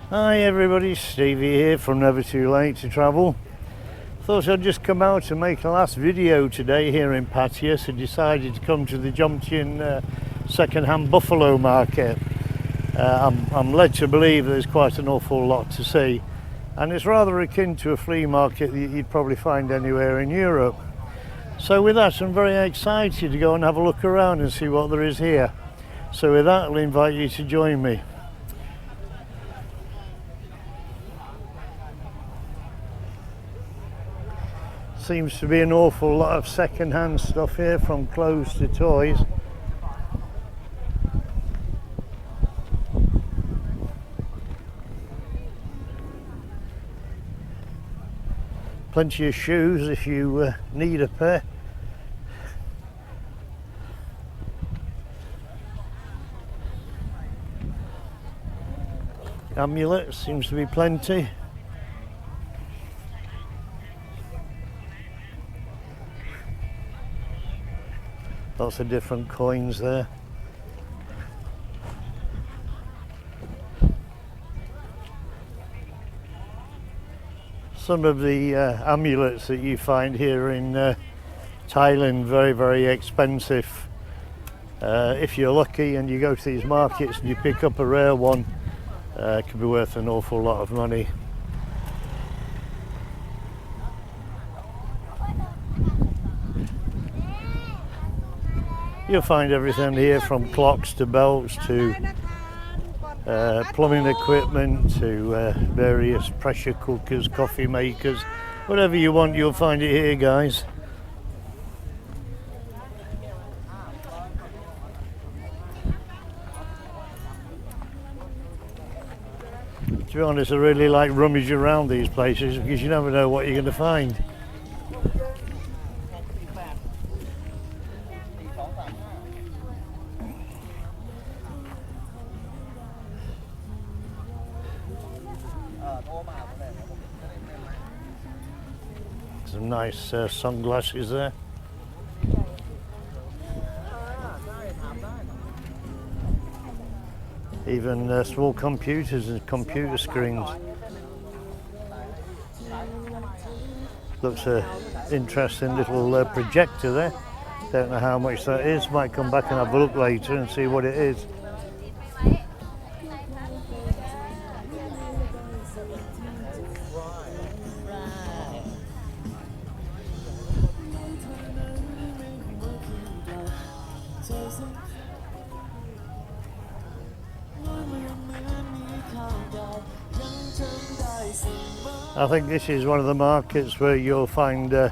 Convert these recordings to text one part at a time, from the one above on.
Hi everybody, Stevie here from Never Too Late to Travel. Thought I'd just come out and make a last video today here in Pattaya, so decided to come to the Jomtien second-hand buffalo market. I'm led to believe there's quite an awful lot to see, and it's rather akin to a flea market that you'd probably find anywhere in Europe. So with that, I'm very excited to go and have a look around and see what there is here. So with that, I'll invite you to join me. Seems to be an awful lot of second-hand stuff here, from clothes to toys. Plenty of shoes if you need a pair. Amulets seems to be plenty. Lots of different coins there. Some of the amulets that you find here in Thailand, very expensive. If you're lucky and you go to these markets and you pick up a rare one, it can be worth an awful lot of money. You'll find everything here, from clocks to belts to plumbing equipment to various pressure cookers, coffee makers. Whatever you want, you'll find it here, guys. To be honest, I really like rummage around these places because you never know what you're going to find. Some nice sunglasses there. Even small computers and computer screens. Looks an interesting little projector there. Don't know how much that is. Might come back and have a look later and see what it is. I think this is one of the markets where you'll find a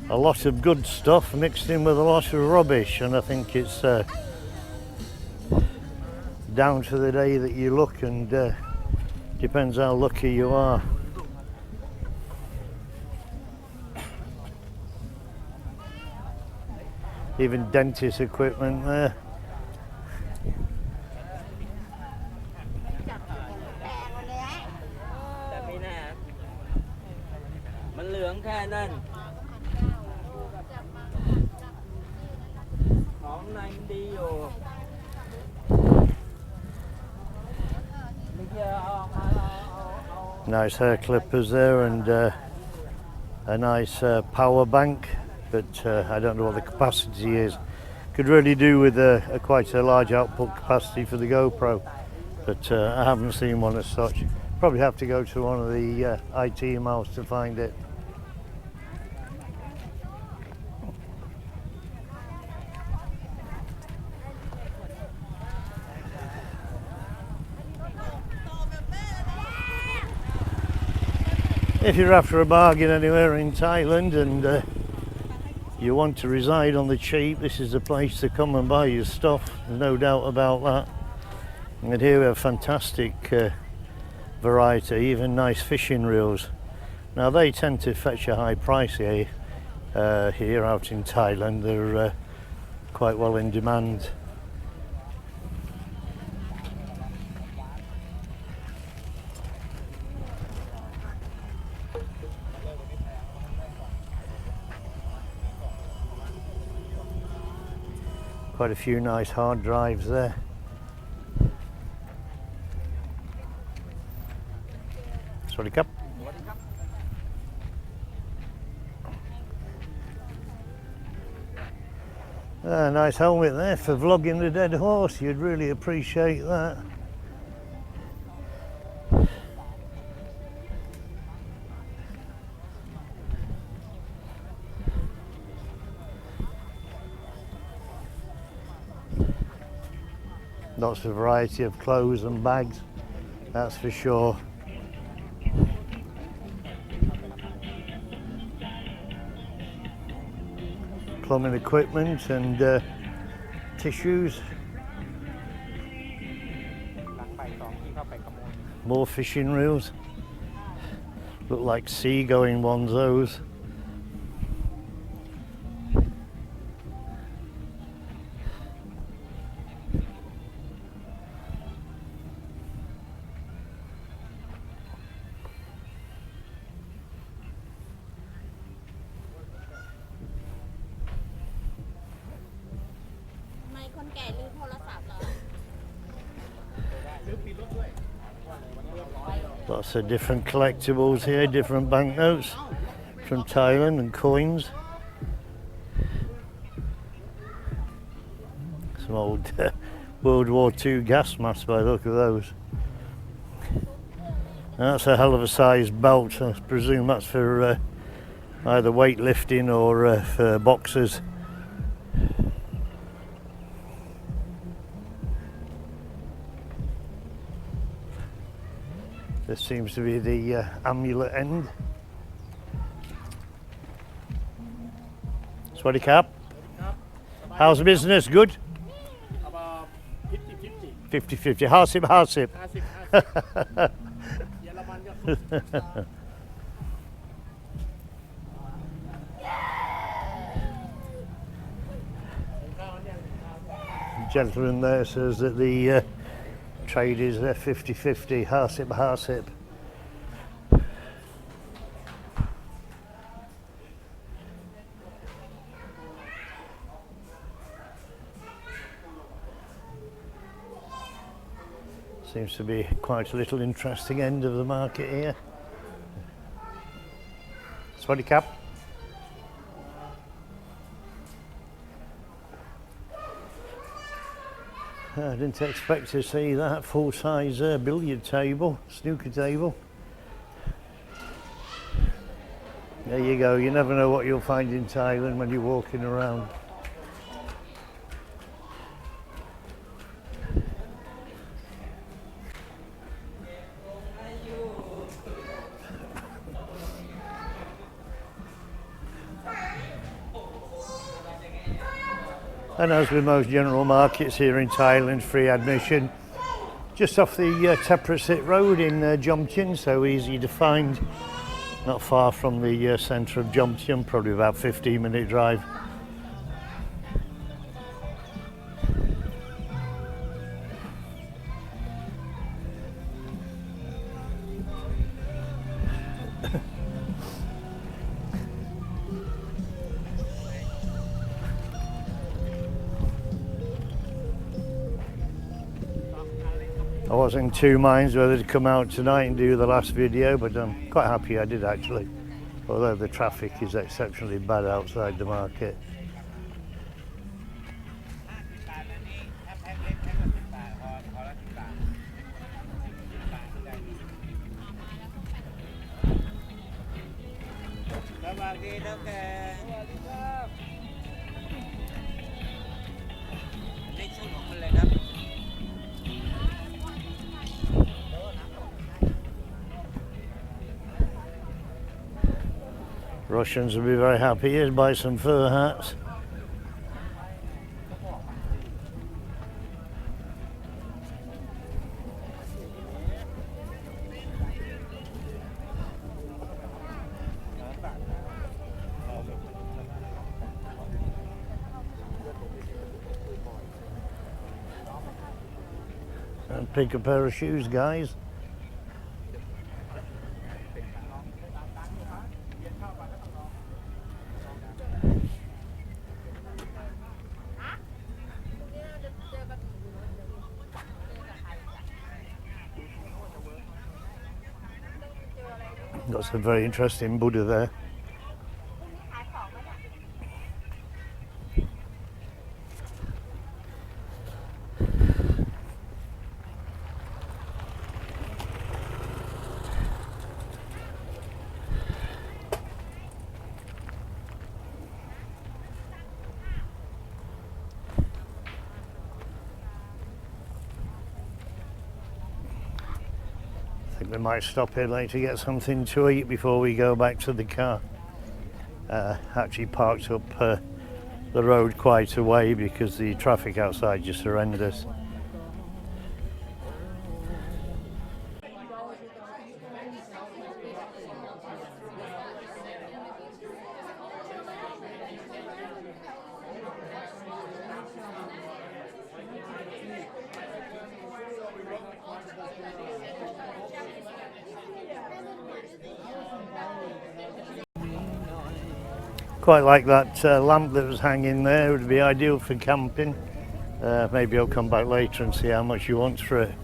lot of good stuff mixed in with a lot of rubbish, and I think it's down to the day that you look, and depends how lucky you are. Even dentist equipment there. Nice hair clippers there, and a nice power bank, but I don't know what the capacity is. Could really do with quite a large output capacity for the GoPro, but I haven't seen one as such. Probably have to go to one of the IT malls to find it. If you're after a bargain anywhere in Thailand and you want to reside on the cheap, this is the place to come and buy your stuff. There's no doubt about that. And here we have fantastic variety, even nice fishing reels. Now they tend to fetch a high price here out in Thailand. They're quite well in demand. Quite a few nice hard drives there. Sorry, Cap. Nice helmet there for vlogging the dead horse. You'd really appreciate that. Lots of variety of clothes and bags, that's for sure. Plumbing equipment and tissues. More fishing reels. Look like sea-going ones, those. Lots of different collectibles here, different banknotes from Thailand and coins. Some old World War II gas masks by the look of those. That's a hell of a sized belt. I presume that's for either weightlifting or for boxers. This seems to be the amulet end. Swaddy Cap. How's the business? Good? About 50-50. 50-50. Hasip, hasip. 50-50.เยอรมันก็สุด Gentleman there says that the trade is 50-50, hasip, hasip. Seems to be quite a little interesting end of the market here. Swaddy Cap. I didn't expect to see that full-size billiard table, snooker table. There you go, you never know what you'll find in Thailand when you're walking around. And as with most general markets here in Thailand, free admission. Just off the Teprasit Road in Jomtien, so easy to find. Not far from the centre of Jomtien, probably about 15-minute drive. I was in two minds whether to come out tonight and do the last video, but I'm quite happy I did actually, although the traffic is exceptionally bad outside the market. Russians will be very happy here to buy some fur hats. And pick a pair of shoes, guys. Got some very interesting Buddha there. I think we might stop here later to get something to eat before we go back to the car. Actually parked up the road quite a way because the traffic outside just horrendous. Quite like that lamp that was hanging there. It would be ideal for camping. Maybe I'll come back later and see how much you want for it.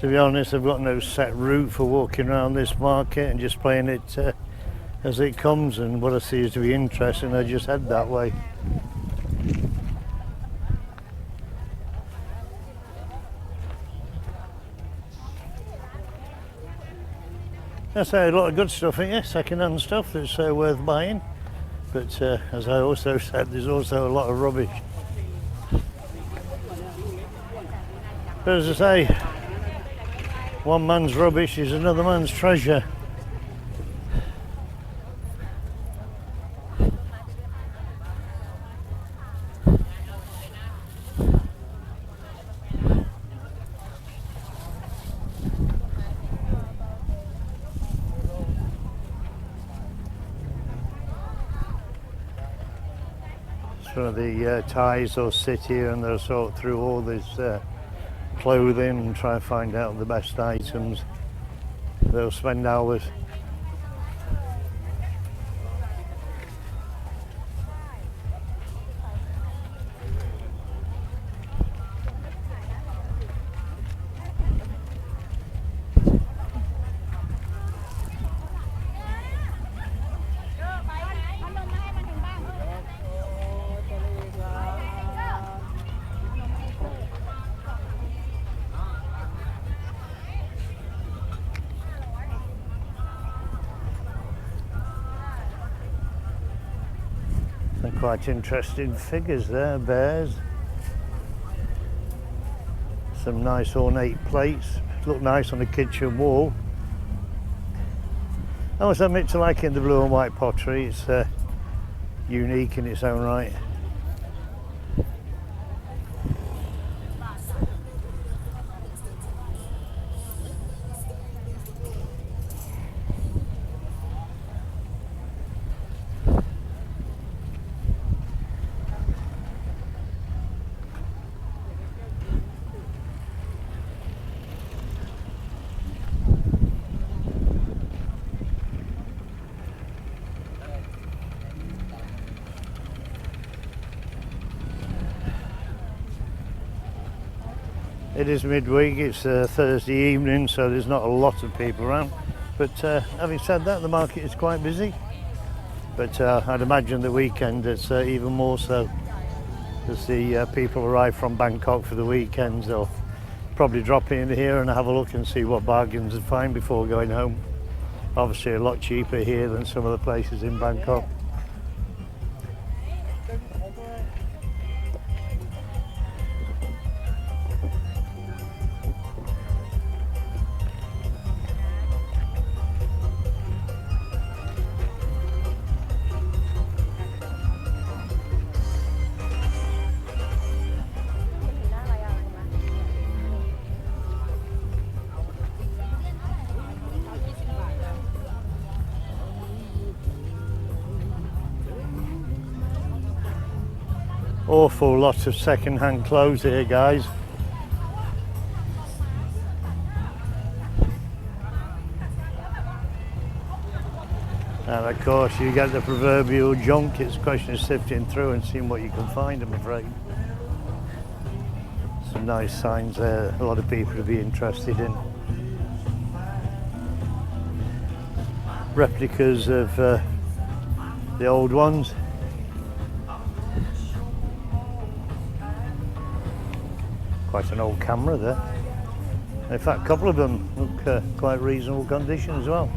To be honest, I've got no set route for walking around this market and just playing it as it comes, and what I see is to be interesting, I just head that way. That's a lot of good stuff here, second-hand stuff that's worth buying, but as I also said, there's also a lot of rubbish. But as I say, one man's rubbish is another man's treasure. Some of the Thais will sit here and they'll sort through all this clothing and try and find out the best items. They'll spend hours. Quite interesting figures there, bears. Some nice ornate plates, look nice on the kitchen wall. I must admit to liking the blue and white pottery, it's unique in its own right. It is midweek, it's Thursday evening, so there's not a lot of people around. But having said that, the market is quite busy. But I'd imagine the weekend it's even more so. As the people arrive from Bangkok for the weekends, they'll probably drop in here and have a look and see what bargains they find before going home. Obviously a lot cheaper here than some of the places in Bangkok. Awful lot of second-hand clothes here, guys. And of course you get the proverbial junk. It's a question of sifting through and seeing what you can find, I'm afraid. Some nice signs there, a lot of people would be interested in. Replicas of the old ones. Quite an old camera there. In fact, a couple of them look quite reasonable condition as well.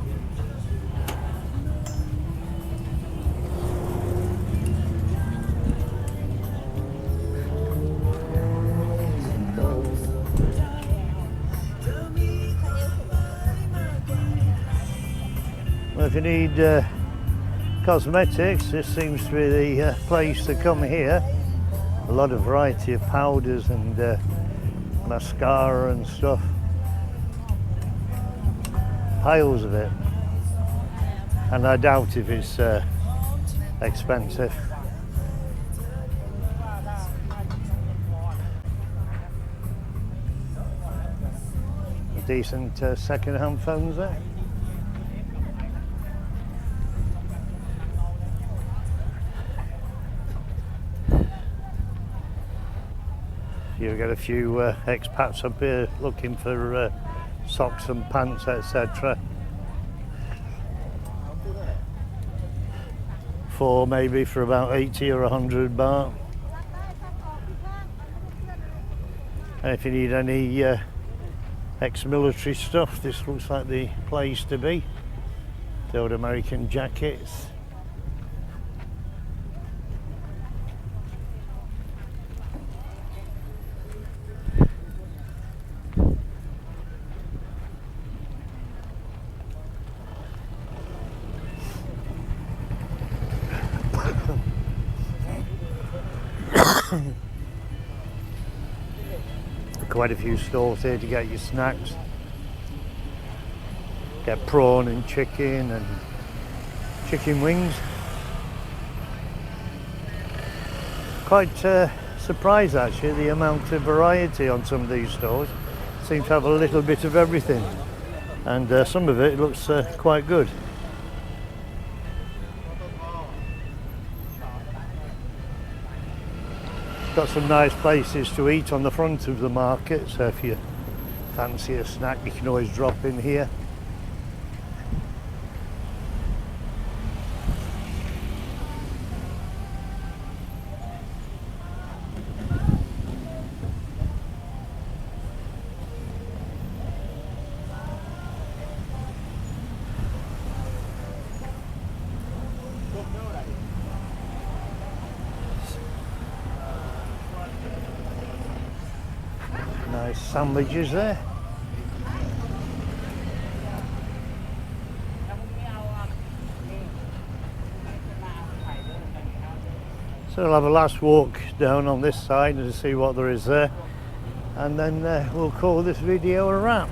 Well, if you need cosmetics, this seems to be the place to come here. A lot of variety of powders and mascara and stuff. Piles of it. And I doubt if it's expensive. Decent second-hand phones there. You get a few expats up here looking for socks and pants, etc. Maybe for about 80 or 100 baht. And if you need any ex-military stuff, this looks like the place to be. The old American jackets. Quite a few stalls here to get your snacks. Get prawn and chicken wings. Quite surprised actually the amount of variety on some of these stores. Seem to have a little bit of everything, and some of it looks quite good. Got some nice places to eat on the front of the market, so if you fancy a snack you can always drop in here. Nice sandwiches there. So we'll have a last walk down on this side and see what there is there, and then we'll call this video a wrap.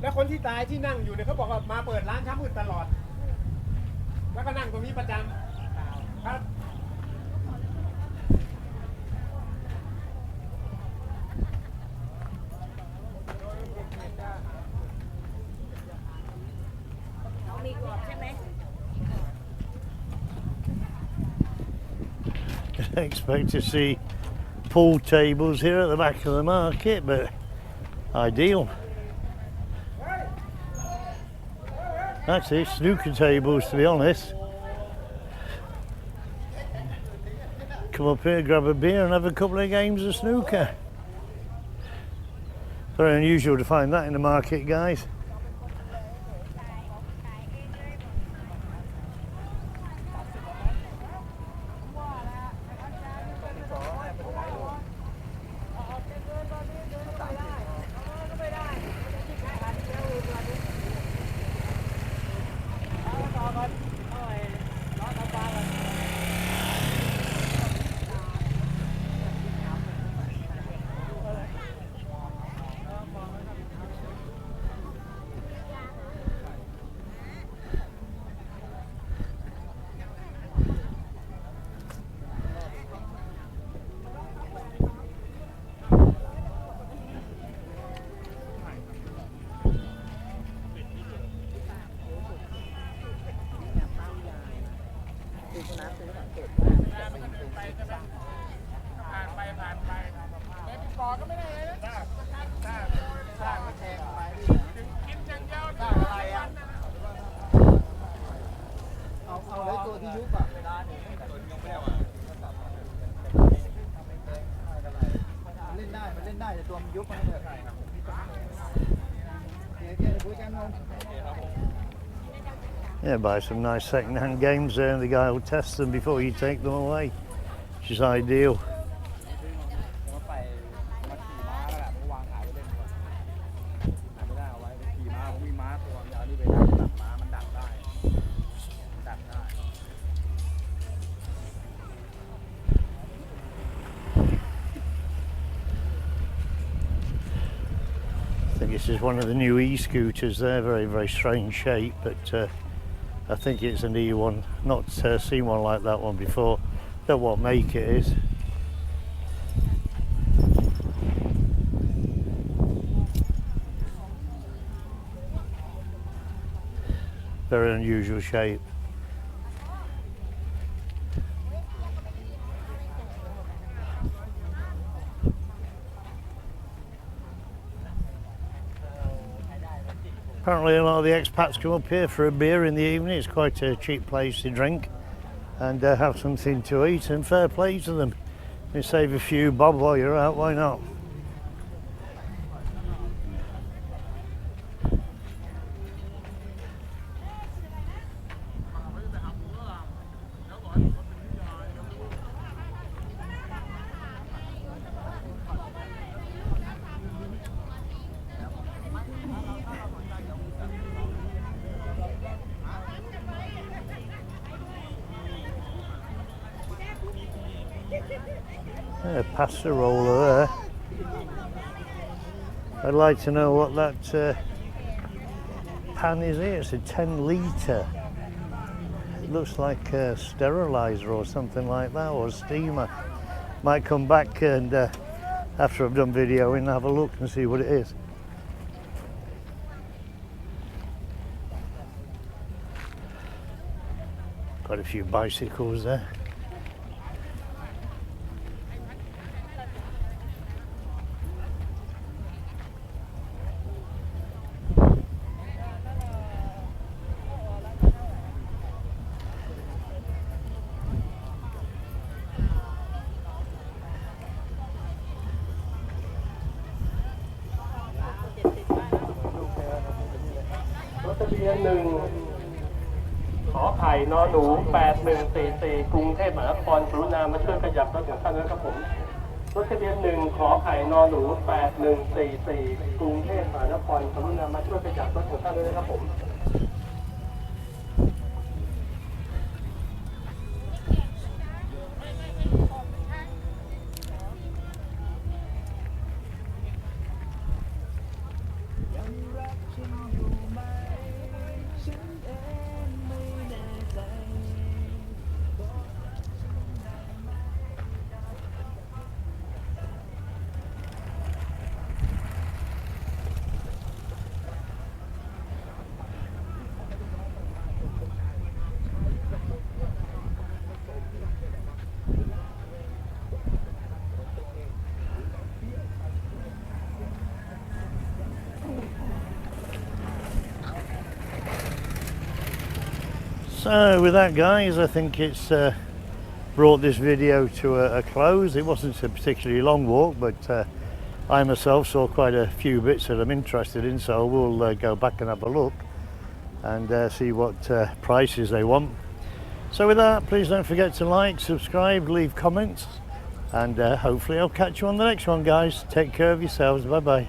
แล้วคนที่ตายที่นั่งอยู่เนี่ยเขาบอกว่ามาเปิดร้านเช้ามืดตลอดแล้วก็นั่งตรงนี้ประจำครับมีกรอบใช่ไหม I expect to see pool tables here at the back of the market, but ideal. Actually, snooker tables, to be honest. Come up here, grab a beer and have a couple of games of snooker. Very unusual to find that in the market, guys. ได้แต่ตัวมันยุบมันเลยเดี๋ยวคุยกันง Yeah, buy some nice second-hand games there and the guy will test them before you take them away, which is ideal. มาไปมาขี่ม้าแล้วแบบวางขายไว้เล่นก่อนไม่ได้เอาไว้ขี่ม้าผมมีม้าตัวยาวนี่ไปดักม้ามันดักได้ดักได้ I think this is one of the new e-scooters there, very strange shape, but I think it's an E1, not seen one like that one before. Don't know what make it is. Very unusual shape. Apparently a lot of the expats come up here for a beer in the evening. It's quite a cheap place to drink and have something to eat, and fair play to them. You save a few bob while you're out, why not? Yeah, pasta roller there. I'd like to know what that pan is here. It's a 10 litre. It looks like a sterilizer or something like that, or a steamer. Might come back and after I've done videoing, have a look and see what it is. Got a few bicycles there.ทะเบียน1 ขอไข่นอหนู8144กรุงเทพมหานครกรุณามาช่วยขยับรถของท่านด้วยครับผมรถทะเบียน1 ขอไข่นอหนู8144กรุงเทพมหานครกรุณามาช่วยขยับรถของท่านด้วยนะครับผม So with that guys, I think it's brought this video to a close. It wasn't a particularly long walk, but I myself saw quite a few bits that I'm interested in, so we'll go back and have a look and see what prices they want. So with that, please don't forget to like, subscribe, leave comments, and hopefully I'll catch you on the next one guys. Take care of yourselves, bye bye.